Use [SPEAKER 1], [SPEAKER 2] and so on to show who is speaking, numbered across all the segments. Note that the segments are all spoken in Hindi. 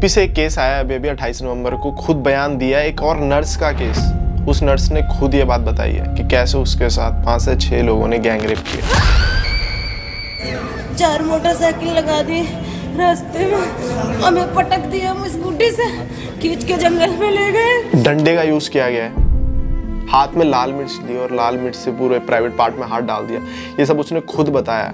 [SPEAKER 1] यूपी से एक केस आया है अभी 28 नवंबर को, खुद बयान दिया एक और नर्स का केस। उस नर्स ने खुद ये बात बताई है कि कैसे उसके साथ 5 से 6 लोगों ने गैंगरेप किया।
[SPEAKER 2] 4 मोटरसाइकिल लगा दी रास्ते में, हमें पटक दिया, हम स्कूटी से खींच के जंगल में ले गए।
[SPEAKER 1] डंडे का यूज किया गया है, हाथ में लाल मिर्च ली और लाल मिर्च से पूरे प्राइवेट पार्ट में हाथ डाल दिया। ये सब उसने खुद बताया।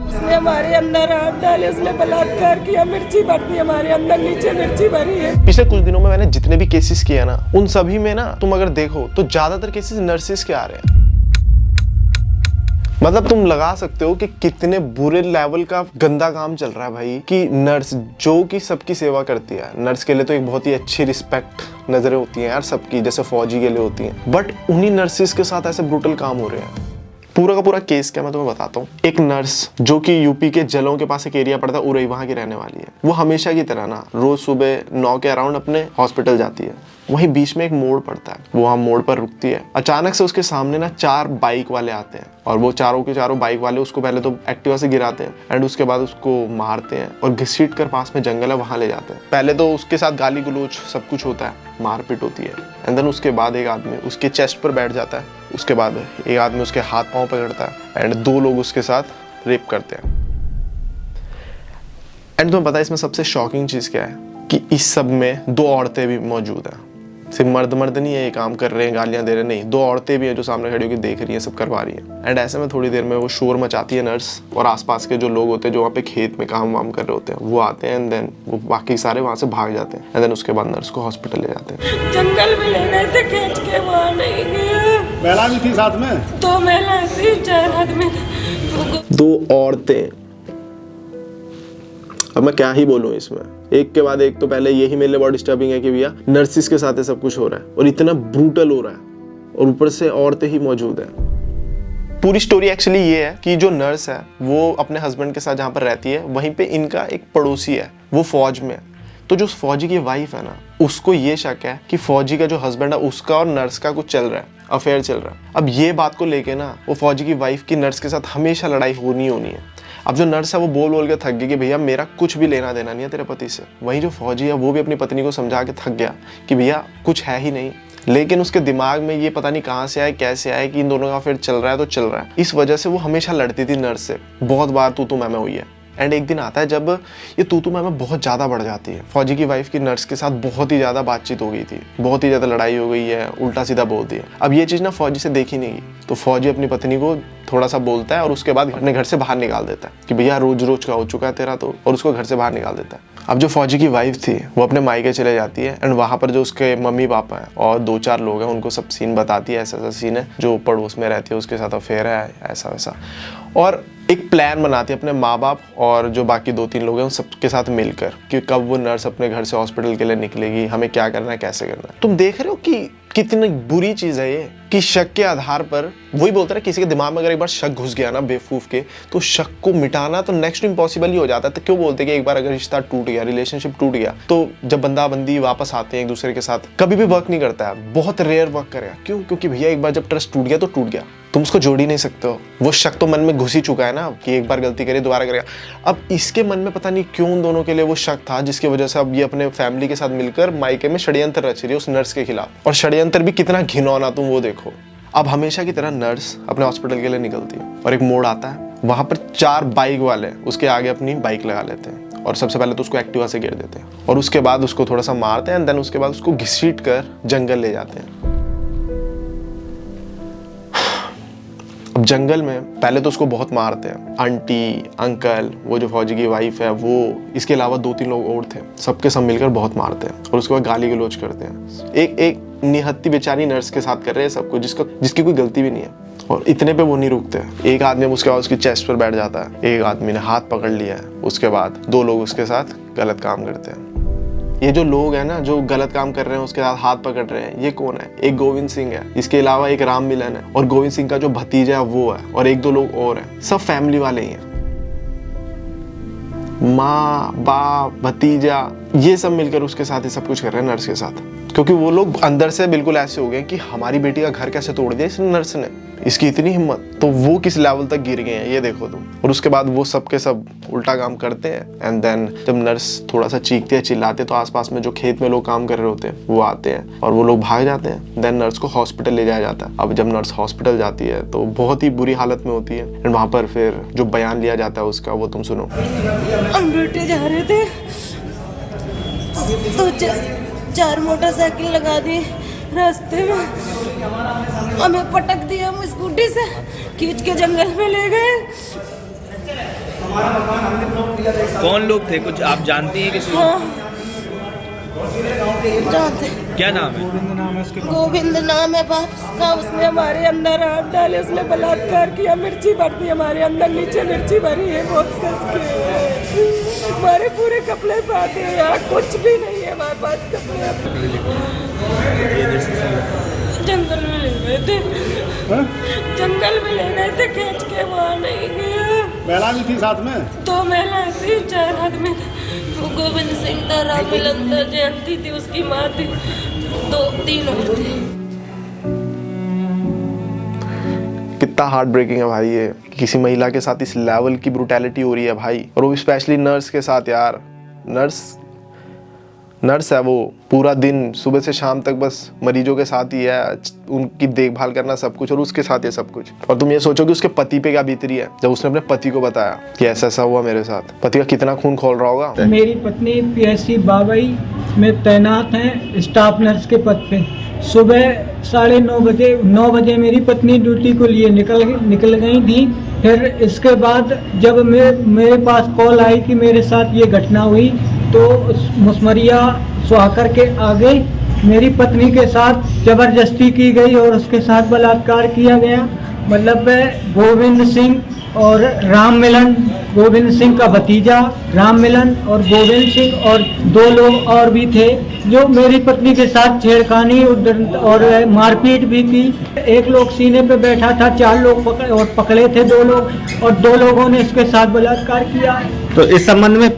[SPEAKER 2] उसने हमारे अंदर हाथ डाले, उसने बलात्कार किया, मिर्ची भर दी हमारे अंदर, नीचे मिर्ची भरी है।
[SPEAKER 1] पिछले कुछ दिनों में मैंने जितने भी केसेस किए ना, उन सभी में ना तुम अगर देखो तो ज्यादातर केसेस नर्सेस के आ रहे हैं। मतलब तुम लगा सकते हो कि कितने बुरे लेवल का गंदा काम चल रहा है भाई, कि नर्स जो कि सबकी सेवा करती है, नर्स के लिए तो एक बहुत ही अच्छी रिस्पेक्ट नजरें होती हैं यार सबकी, जैसे फौजी के लिए होती हैं, बट उन्हीं नर्सिस के साथ ऐसे ब्रूटल काम हो रहे हैं। पूरा का पूरा केस क्या मैं तुम्हें बताता हूँ। एक नर्स जो कि यूपी के जलों के पास एक एरिया पड़ता है, उरई, वहां की रहने वाली है। वो हमेशा की तरह ना रोज सुबह 9 के अराउंड अपने हॉस्पिटल जाती है। वहीं बीच में एक मोड़ पड़ता है, वो वहाँ मोड़ पर रुकती है। अचानक से उसके सामने ना 4 बाइक वाले आते हैं और वो चारों के चारों बाइक वाले उसको पहले तो एक्टिवा से गिराते हैं एंड उसके बाद उसको मारते हैं और घसीट कर पास में जंगल है वहां ले जाते हैं। पहले तो उसके साथ गाली गलोच सब कुछ होता है, मारपीट होती है एंड देन उसके बाद एक आदमी उसके चेस्ट पर बैठ जाता है। उसके बाद एक आदमी उसके हाथ पांव पकड़ता है एंड 2 लोग उसके साथ रेप करते हैं। एंड तुम्हें पता है इसमें सबसे शॉकिंग चीज क्या है कि इस सब में 2 औरतें भी मौजूद हैं। सिर्फ मर्द नहीं है ये काम कर रहे हैं, गालियां दे रहे, नहीं, 2 औरतें भी हैं जो सामने खड़ी होकर देख रही हैं, सब करवा रही हैं। एंड ऐसे में थोड़ी देर में वो शोर मचाती है नर्स, और आसपास के जो लोग होते हैं जो वहाँ पे खेत में काम वाम कर रहे होते हैं वो आते हैं एंड देन वो बाकी सारे वहाँ से भाग जाते हैं एंड देन उसके बाद नर्स को हॉस्पिटल ले जाते हैं।
[SPEAKER 2] जंगल में ले गए थे खींच के, वहाँ नहीं गए।
[SPEAKER 3] महिला भी थी साथ में,
[SPEAKER 2] 2 महिला थी, 4 आदमी।
[SPEAKER 1] 2 औरतें। अब मैं क्या ही बोलूं इसमें, एक के बाद एक। तो पहले यही मेरे लिए बहुत डिस्टर्बिंग है कि भैया नर्सिस के साथ सब कुछ हो रहा है और इतना ब्रूटल हो रहा है और ऊपर से औरतें ही मौजूद हैं। पूरी स्टोरी एक्चुअली ये है कि जो नर्स है वो अपने हस्बैंड के साथ जहाँ पर रहती है वहीं पे इनका एक पड़ोसी है, वो फौज में है। तो जो फौजी की वाइफ है ना, उसको ये शक है कि फौजी का जो हस्बैंड है उसका और नर्स का कुछ चल रहा है, अफेयर चल रहा है। अब ये बात को लेके ना वो फौजी की वाइफ की नर्स के साथ हमेशा लड़ाई होनी है। अब जो नर्स है वो बोल बोल के थक गई कि भैया मेरा कुछ भी लेना देना नहीं है तेरे पति से। वहीं जो फौजी है वो भी अपनी पत्नी को समझा के थक गया कि भैया कुछ है ही नहीं, लेकिन उसके दिमाग में ये पता नहीं कहाँ से आया, कैसे आया कि इन दोनों का फिर चल रहा है तो चल रहा है। इस वजह से वो हमेशा लड़ती थी नर्स से, बहुत बार तू मैं हुई है। एंड एक दिन आता है जब ये तू मैं बहुत ज़्यादा बढ़ जाती है। फौजी की वाइफ की नर्स के साथ बहुत ही ज़्यादा बातचीत हो गई थी, बहुत ही ज़्यादा लड़ाई हो गई है, उल्टा सीधा बोल दिया। अब ये चीज़ ना फौजी से देखी नहीं गई, तो फौजी अपनी पत्नी को थोड़ा सा बोलता है और उसके बाद अपने घर से बाहर निकाल देता है कि भैया रोज रोज का हो चुका है तेरा तो, और उसको घर से बाहर निकाल देता है। अब जो फौजी की वाइफ थी वो अपने मायके चले जाती है एंड वहाँ पर जो उसके मम्मी पापा हैं और 2-4 लोग हैं उनको सब सीन बताती है, ऐसा सीन है, जो पड़ोस में रहती है उसके साथ अफेयर है, ऐसा वैसा। और एक प्लान बनाती है अपने माँ बाप और जो बाकी 2-3 लोग हैं उन सबके साथ मिलकर कि कब वो नर्स अपने घर से हॉस्पिटल के लिए निकलेगी, हमें क्या करना है, कैसे करना है। तुम देख रहे हो कि कितनी बुरी चीज है ये, कि शक के आधार पर, वही बोलते हैं किसी के दिमाग में अगर एक बार शक घुस गया ना बेवकूफ के, तो शक को मिटाना तो नेक्स्ट इम्पॉसिबल ही हो जाता है। तो क्यों बोलते हैं कि एक बार अगर रिश्ता टूट गया, रिलेशनशिप टूट गया, तो जब बंदा बंदी वापस आते हैं एक दूसरे के साथ, कभी भी वर्क नहीं करता है, बहुत रेयर वर्क करेगा। क्यों? क्योंकि भैया एक बार जब ट्रस्ट टूट गया तो टूट गया, तुम उसको जोड़ ही नहीं सकते हो। वो शक तो मन में घुस ही चुका है ना कि एक बार गलती करे दोबारा करेगा। अब इसके मन में पता नहीं क्यों उन दोनों के लिए वो शक था, जिसकी वजह से अब ये अपने फैमिली के साथ मिलकर मायके में षड्यंत्र रच रही है उस नर्स के खिलाफ। और षड्यंत्र भी कितना घिनौना, तुम वो देखो। अब हमेशा की तरह नर्स अपने हॉस्पिटल के लिए निकलती है और एक मोड़ आता है, वहां पर 4 बाइक वाले उसके आगे अपनी बाइक लगा लेते हैं और सबसे पहले तो उसको एक्टिवा से गिर देते हैं और उसके बाद उसको थोड़ा सा मारते हैं एंड देन उसके बाद उसको घसीट कर जंगल ले जाते हैं। अब जंगल में पहले तो उसको बहुत मारते हैं, आंटी, अंकल, वो जो फौजी की वाइफ है वो, इसके अलावा 2-3 लोग और थे, सबके सब मिलकर बहुत मारते हैं और उसके बाद गाली गलौज करते हैं। एक निहत्ती बेचारी नर्स के साथ कर रहे हैं सब कुछ, जिसकी कोई गलती भी नहीं है, और इतने पे वो नहीं रुकते। एक आदमी उसके बाद उसकी चेस्ट पर बैठ जाता है, एक आदमी ने हाथ पकड़ लिया है, उसके बाद 2 लोग उसके साथ गलत काम करते हैं। ये जो लोग हैं ना जो गलत काम कर रहे हैं उसके साथ हाथ पकड़ रहे हैं, ये कौन है? एक गोविंद सिंह है, इसके अलावा एक राम मिलन है और गोविंद सिंह का जो भतीजा है वो है और 1-2 लोग और हैं। सब फैमिली वाले ही हैं, माँ बाप भतीजा, ये सब मिलकर उसके साथ ही सब कुछ कर रहे हैं नर्स के साथ, क्योंकि वो लोग अंदर से बिल्कुल ऐसे हो गए कि हमारी बेटी का घर कैसे तोड़ दिया इस नर्स ने, इसकी इतनी हिम्मत, तो वो किस लेवल तक गिर गए हैं ये देखो तुम। और उसके बाद वो सब के सब उल्टा काम करते हैं। एंड देन जब नर्स थोड़ा सा चीखते हैं चिल्लाते तो आसपास में जो खेत में लोग काम कर रहे होते हैं वो आते हैं और वो लोग भाग जाते हैं। देन नर्स को हॉस्पिटल ले जाया जाता है। अब जब नर्स हॉस्पिटल जाती है तो बहुत ही बुरी हालत में होती है। एंड वहाँ पर फिर जो बयान लिया जाता है उसका वो तुम सुनो।
[SPEAKER 2] हम ड्यूटी जा रहे थे तो चार मोटरसाइकिल लगा दी रास्ते में, हमें पटक दिया, हम स्कूटी से खींच के जंगल में ले गए।
[SPEAKER 3] कौन लोग थे, कुछ आप जानती हैं किसी?
[SPEAKER 2] हाँ जानते।
[SPEAKER 3] क्या नाम है?
[SPEAKER 2] गोविंद नाम है बाप का। उसने हमारे अंदर हाथ डाले, उसने बलात्कार किया, मिर्ची भर दी हमारे अंदर, नीचे मिर्ची भरी है बहुत कस के, हमारे पूरे कपड़े पाते हैं, यहाँ कुछ भी नहीं है हमारे पास कपड़े। जंगल में ले गए थे, जंगल में ले गए थे खींच के, वहाँ नहीं गया।
[SPEAKER 4] महिला भी थी साथ में?
[SPEAKER 2] 2 महिलाएं थी, 4 आदमी। वो गोविंद सिंह था, राम मिलन था, जयंती थी उसकी माँ थी, 2-3 और थे।
[SPEAKER 1] कितना हार्ट ब्रेकिंग है भाई ये, किसी महिला के साथ इस लेवल की ब्रूटैलिटी हो रही है भाई, और वो स्पेशली नर्स के साथ यार। नर्स है वो, पूरा दिन सुबह से शाम तक बस मरीजों के साथ ही है, उनकी देखभाल करना सब कुछ, और उसके साथ ये सब कुछ। और तुम ये सोचो कि उसके पति पे क्या बीत रही है जब उसने अपने पति को बताया कि ऐसा ऐसा हुआ मेरे साथ। पति का कितना खून खोल रहा होगा।
[SPEAKER 5] मेरी पत्नी PSC बाबई में तैनात है स्टाफ नर्स के पद पे। सुबह 9:30 बजे मेरी पत्नी ड्यूटी को लिए निकल गई थी। फिर इसके बाद जब मेरे पास कॉल आई कि मेरे साथ ये घटना हुई, तो मुसमरिया सुहाकर के आगे मेरी पत्नी के साथ जबरदस्ती की गई और उसके साथ बलात्कार किया गया। मतलब गोविंद सिंह और राम मिलन, गोविंद सिंह का भतीजा राम मिलन और गोविंद सिंह और 2 लोग और भी थे जो मेरी पत्नी के साथ छेड़खानी और मारपीट भी की। 1 लोग सीने पे बैठा था, 4 लोग पकड़े थे 2 लोग, और 2 लोगों ने इसके साथ बलात्कार किया।
[SPEAKER 4] तो इस संबंध में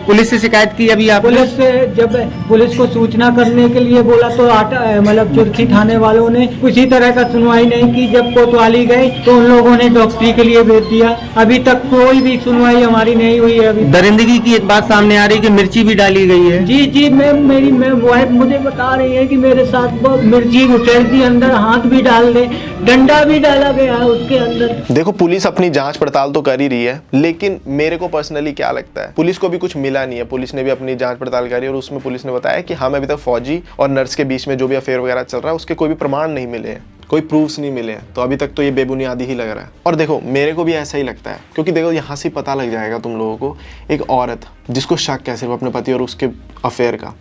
[SPEAKER 4] पुलिस से शिकायत की अभी आप?
[SPEAKER 5] पुलिस से जब पुलिस को सूचना करने के लिए बोला तो मतलब चुरखी थाने वालों ने किसी तरह का सुनवाई नहीं की। जब कोतवाली गए तो उन लोगों ने डॉक्टरी के लिए भेज दिया। अभी तक कोई भी सुनवाई हमारी नहीं हुई है। अभी
[SPEAKER 4] दरिंदगी की एक बात सामने आ रही है कि मिर्ची भी डाली गई है।
[SPEAKER 5] जी मेरी वाइफ मुझे बता रही है कि मेरे साथ मिर्ची उछेड़ दी, अंदर हाथ भी डाल दे, डंडा भी डाला गया है उसके अंदर।
[SPEAKER 1] देखो पुलिस अपनी जांच पड़ताल तो कर ही रही है, लेकिन मेरे को पर्सनली क्या लगता है, पुलिस को भी कुछ मिला नहीं है। पुलिस ने भी अपनी जांच पड़ताल करी और उसमें पुलिस ने बताया कि हमें अभी तक फौजी और नर्स के बीच में जो भी अफेयर वगैरह चल रहा है उसके कोई भी प्रमाण नहीं मिले हैं, कोई प्रूफ्स नहीं मिले हैं। तो अभी तक तो ये बेबुनियादी ही लग रहा है। और देखो मेरे को भी ऐसा ही लगता है, क्योंकि देखो यहाँ से पता लग जाएगा तुम लोगों को, एक औरत जिसको शक है सिर्फ अपने पति और उसके अफेयर का,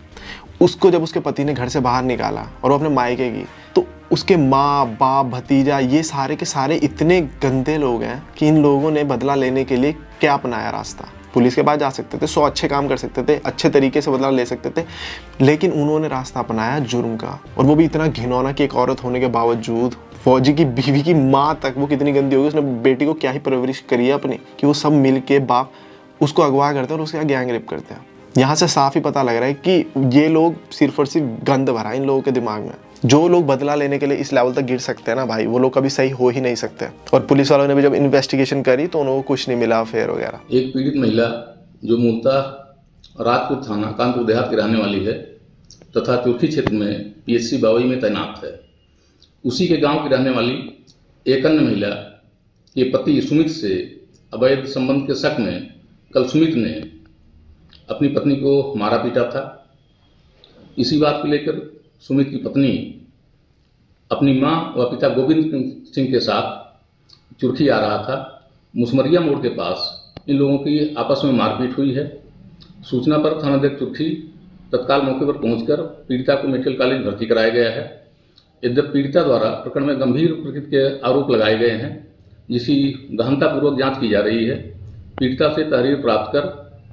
[SPEAKER 1] उसको जब उसके पति ने घर से बाहर निकाला और वो अपने मायके की, तो उसके माँ बाप भतीजा ये सारे के सारे इतने गंदे लोग हैं कि इन लोगों ने बदला लेने के लिए क्या अपनाया रास्ता। पुलिस के पास जा सकते थे, 100 अच्छे काम कर सकते थे, अच्छे तरीके से बदला ले सकते थे, लेकिन उन्होंने रास्ता अपनाया जुर्म का। और वो भी इतना घिनौना कि एक औरत होने के बावजूद फौजी की बीवी की माँ तक वो कितनी गंदी होगी, उसने बेटी को क्या ही परवरिश करी है अपनी, कि वो सब मिल के बाप उसको अगवा करते हैं और उसके गैंग रेप करते हैं। यहाँ से साफ ही पता लग रहा है कि ये लोग सिर्फ और सिर्फ गंद भरा है इन लोगों के दिमाग में। जो लोग बदला लेने के लिए इस लेवल तक गिर सकते हैं ना भाई, वो लोग कभी सही हो ही नहीं सकते। और पुलिस वालों ने भी जब इन्वेस्टिगेशन करी तो उन्होंने कुछ नहीं मिला अफेयर वगैरह।
[SPEAKER 6] एक पीड़ित महिला जो मूलतः राजपुर थाना कानपुर देहात की रहने वाली है तथा चुरखी क्षेत्र में PSC बावई में तैनात है, उसी के गांव की रहने वाली एक अन्य महिला के पति सुमित से अवैध संबंध के शक में कल सुमित ने अपनी पत्नी को मारा पीटा था। इसी बात को लेकर सुमित की पत्नी अपनी मां व पिता गोविंद सिंह के साथ चुरखी आ रहा था। मुसमरिया मोड़ के पास इन लोगों की आपस में मारपीट हुई है। सूचना पर थानाध्यक्ष चुरखी तत्काल मौके पर पहुंचकर पीड़िता को मेडिकल कॉलेज भर्ती कराया गया है। यद्यपि पीड़िता द्वारा प्रकरण में गंभीर प्रकृति के आरोप लगाए गए हैं, जिसकी गहनतापूर्वक जांच की जा रही है। पीड़िता से तहरीर प्राप्त कर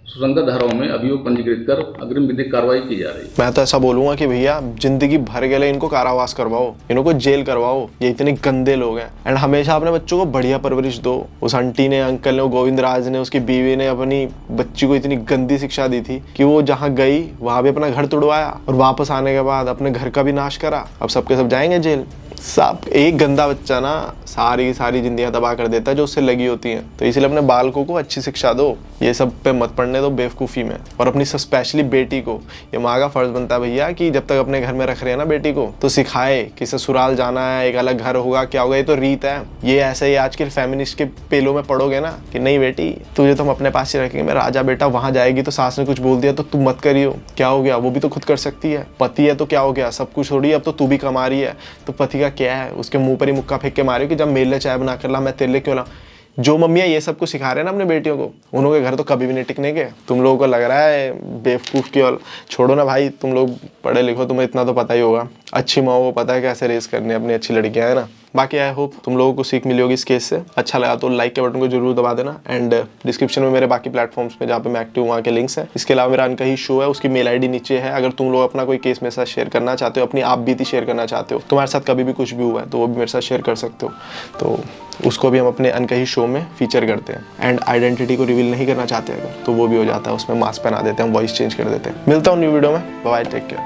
[SPEAKER 6] सुसंगत धाराओं में अभियोग पंजीकृत कर अग्रिम विधिक कार्रवाई की जा रही है।
[SPEAKER 1] मैं तो ऐसा बोलूंगा कि भैया जिंदगी भर के लिए इनको कारावास करवाओ, इनको जेल करवाओ, ये इतने गंदे लोग हैं। एंड हमेशा अपने बच्चों को बढ़िया परवरिश दो। उस आंटी ने, अंकल ने, गोविंद राज ने, उसकी बीवी ने अपनी बच्ची को इतनी गंदी शिक्षा दी थी कि वो जहाँ गई वहां भी अपना घर तोड़वाया और वापस आने के बाद अपने घर का भी नाश करा। अब सबके सब जाएंगे जेल। सब एक गंदा बच्चा ना सारी की सारी जिंदगियां तबाह कर देता है जो उससे लगी होती हैं। तो इसलिए अपने बालकों को अच्छी शिक्षा दो, ये सब पे मत पड़ने दो बेवकूफ़ी में। और अपनी स्पेशली बेटी को, ये माँ का फर्ज बनता है भैया कि जब तक अपने घर में रख रहे हैं ना बेटी को, तो सिखाए कि ससुराल जाना है, एक अलग घर होगा, क्या होगा, ये तो रीत है। ये ऐसे ही आज के फेमिनिस्ट के पेलों में पड़ोगे ना कि नहीं बेटी तुझे तो हम अपने पास ही रखेंगे, मैं राजा बेटा, वहां जाएगी तो सास ने कुछ बोल दिया तो तू मत करियो, क्या हो गया, वो भी तो खुद कर सकती है। पति है तो क्या हो गया, सब कुछ थोड़ी, अब तो तू भी कमा रही है तो पति का क्या है, उसके मुंह पर ही मुक्का फेंक के मारियो कि जब मेरे लिए चाय बना कर ला मैं तेरे लिए क्यों ला। जो मम्मियाँ ये सब कुछ सिखा रहे हैं ना अपने बेटियों को, उन्होंने घर तो कभी भी नहीं टिकने के। तुम लोगों को लग रहा है बेवकूफ़ की, और छोड़ो ना भाई, तुम लोग पढ़े लिखो, तुम्हें इतना तो पता ही होगा। अच्छी माँ को पता है कैसे रेस करनी है अपनी अच्छी लड़कियाँ, है ना। बाकी आई होप तुम लोगों को सीख मिली होगी इस केस से। अच्छा लगा तो लाइक के बटन को जरूर दबा देना। एंड डिस्क्रिप्शन में मेरे बाकी प्लेटफॉर्म्स पे जहाँ पे मैं एक्टिव हूँ वहाँ के लिंक्स हैं। इसके अलावा मेरा अनकही शो है, उसकी मेल आईडी नीचे है। अगर तुम लोग अपना कोई केस मेरे साथ शेयर करना चाहते हो, अपनी आप बीती शेयर करना चाहते हो, तुम्हारे साथ कभी भी कुछ भी हुआ है तो वो भी मेरे साथ शेयर कर सकते हो, तो उसको भी हम अपने अनकही शो में फीचर करते हैं। एंड आइडेंटिटी को रिवील नहीं करना चाहते अगर, तो वो भी हो जाता है, उसमें मास्क पहना देते हैं, वॉइस चेंज कर देते हैं। मिलता हूँ न्यू वीडियो में, बाय, टेक केयर।